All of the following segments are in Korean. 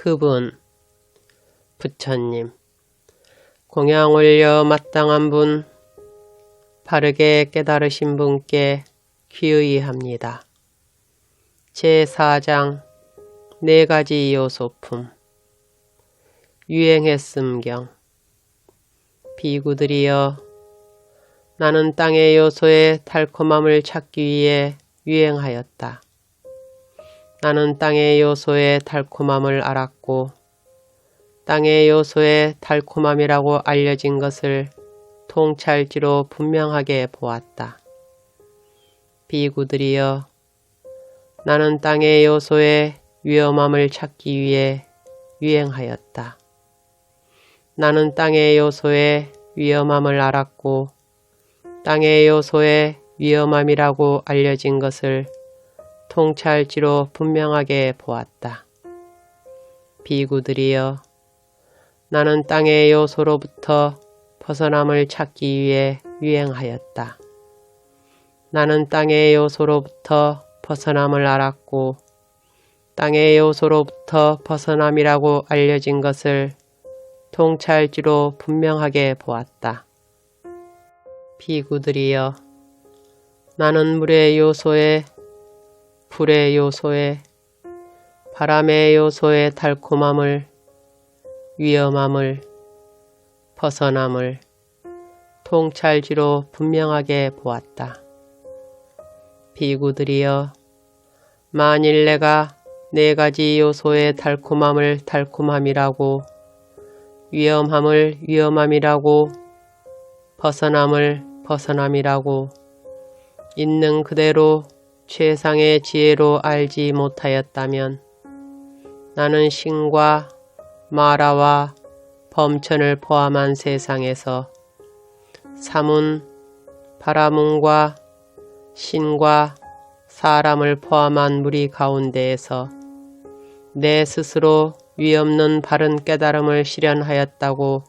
그분, 부처님, 공양 올려 마땅한 분, 바르게 깨달으신 분께 귀의합니다. 제4장 4가지 요소품. 유행했음경. 비구들이여, 나는 땅의 요소의 달콤함을 찾기 위해 유행하였다. 나는 땅의 요소의 달콤함을 알았고 땅의 요소의 달콤함이라고 알려진 것을 통찰지로 분명하게 보았다. 비구들이여, 나는 땅의 요소의 위험함을 찾기 위해 유행하였다. 나는 땅의 요소의 위험함을 알았고 땅의 요소의 위험함이라고 알려진 것을 통찰지로 분명하게 보았다. 비구들이여, 나는 땅의 요소로부터 벗어남을 찾기 위해 유행하였다. 나는 땅의 요소로부터 벗어남을 알았고 땅의 요소로부터 벗어남이라고 알려진 것을 통찰지로 분명하게 보았다. 비구들이여, 나는 물의 요소에, 불의 요소에, 바람의 요소의 달콤함을, 위험함을, 벗어남을 통찰지로 분명하게 보았다. 비구들이여, 만일 내가 4가지 요소의 달콤함을 달콤함이라고, 위험함을 위험함이라고, 벗어남을 벗어남이라고 있는 그대로 최상의 지혜로 알지 못하였다면 나는 신과 마라와 범천을 포함한 세상에서 사문, 바라문과 신과 사람을 포함한 무리 가운데에서 내 스스로 위없는 바른 깨달음을 실현하였다고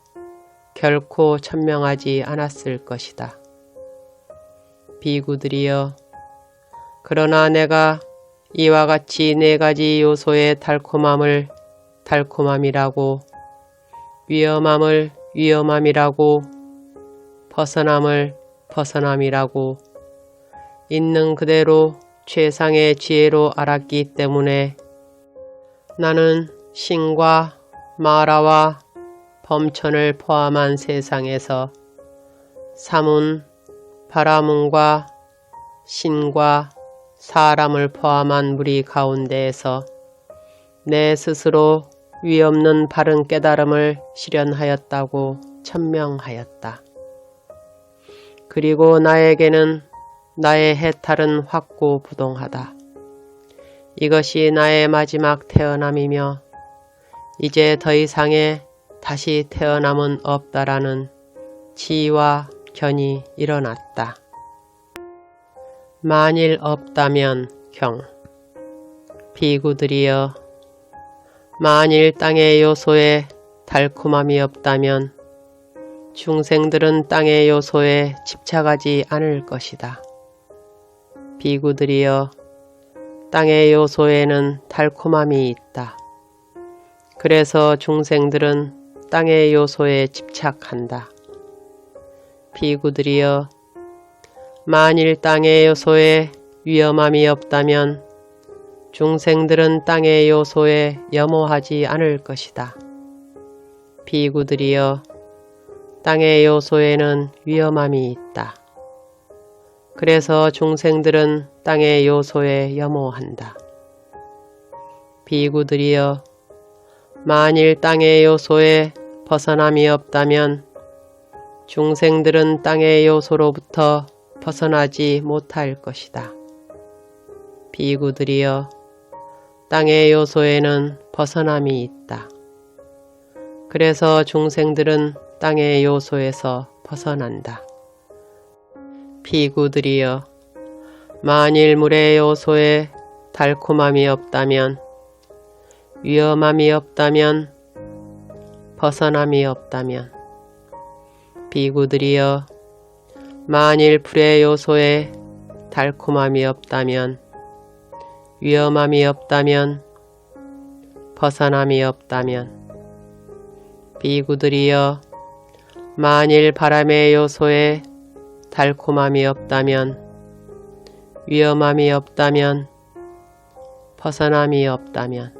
결코 천명하지 않았을 것이다. 비구들이여, 그러나 내가 이와 같이 4가지 요소의 달콤함을 달콤함이라고, 위험함을 위험함이라고, 벗어남을 벗어남이라고 있는 그대로 최상의 지혜로 알았기 때문에 나는 신과 마라와 범천을 포함한 세상에서 사문, 바라문과 신과 사람을 포함한 무리 가운데에서 내 스스로 위없는 바른 깨달음을 실현하였다고 천명하였다. 그리고 나에게는 나의 해탈은 확고부동하다. 이것이 나의 마지막 태어남이며 이제 더 이상의 다시 태어남은 없다라는 지와 견이 일어났다. 만일 없다면 경. 비구들이여, 만일 땅의 요소에 달콤함이 없다면 중생들은 땅의 요소에 집착하지 않을 것이다. 비구들이여, 땅의 요소에는 달콤함이 있다. 그래서 중생들은 땅의 요소에 집착한다. 비구들이여, 만일 땅의 요소에 위험함이 없다면 중생들은 땅의 요소에 염호하지 않을 것이다. 비구들이여, 땅의 요소에는 위험함이 있다. 그래서 중생들은 땅의 요소에 염호한다. 비구들이여, 만일 땅의 요소에 벗어남이 없다면 중생들은 땅의 요소로부터 벗어나지 못할 것이다. 비구들이여, 땅의 요소에는 벗어남이 있다. 그래서 중생들은 땅의 요소에서 벗어난다. 비구들이여, 만일 물의 요소에 달콤함이 없다면, 위험함이 없다면, 벗어남이 없다면, 비구들이여, 만일 불의 요소에 달콤함이 없다면, 위험함이 없다면, 벗어남이 없다면 비구들이여 만일 바람의 요소에 달콤함이 없다면 위험함이 없다면 벗어남이 없다면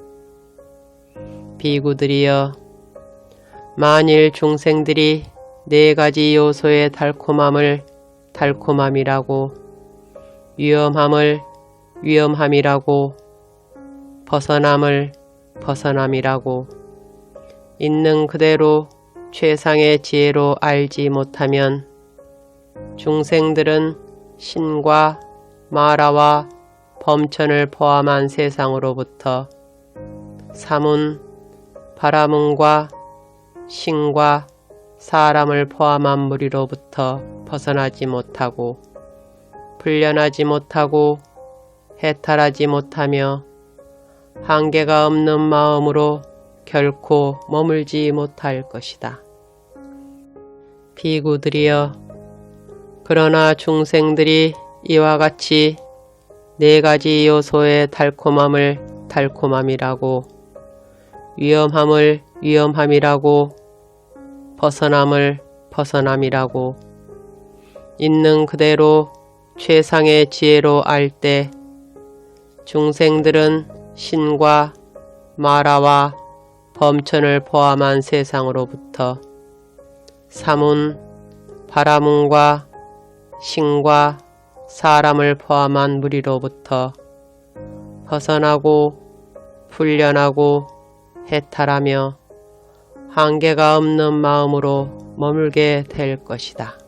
비구들이여 만일 중생들이 네 가지 요소의 달콤함을 달콤함이라고 위험함을 위험함이라고 벗어남을 벗어남이라고 있는 그대로 최상의 지혜로 알지 못하면 중생들은 신과 마라와 범천을 포함한 세상으로부터 사문, 바라문과 신과 사람을 포함한 무리로부터 벗어나지 못하고 풀려나지 못하고 해탈하지 못하며 한계가 없는 마음으로 결코 머물지 못할 것이다. 비구들이여 그러나 중생들이 이와 같이 네 가지 요소의 달콤함을 달콤함이라고 위험함을 위험함이라고 벗어남을 벗어남이라고 있는 그대로 최상의 지혜로 알 때 중생들은 신과 마라와 범천을 포함한 세상으로부터 사문, 바라문과 신과 사람을 포함한 무리로부터 벗어나고 풀려나고 해탈하며 한계가 없는 마음으로 머물게 될 것이다.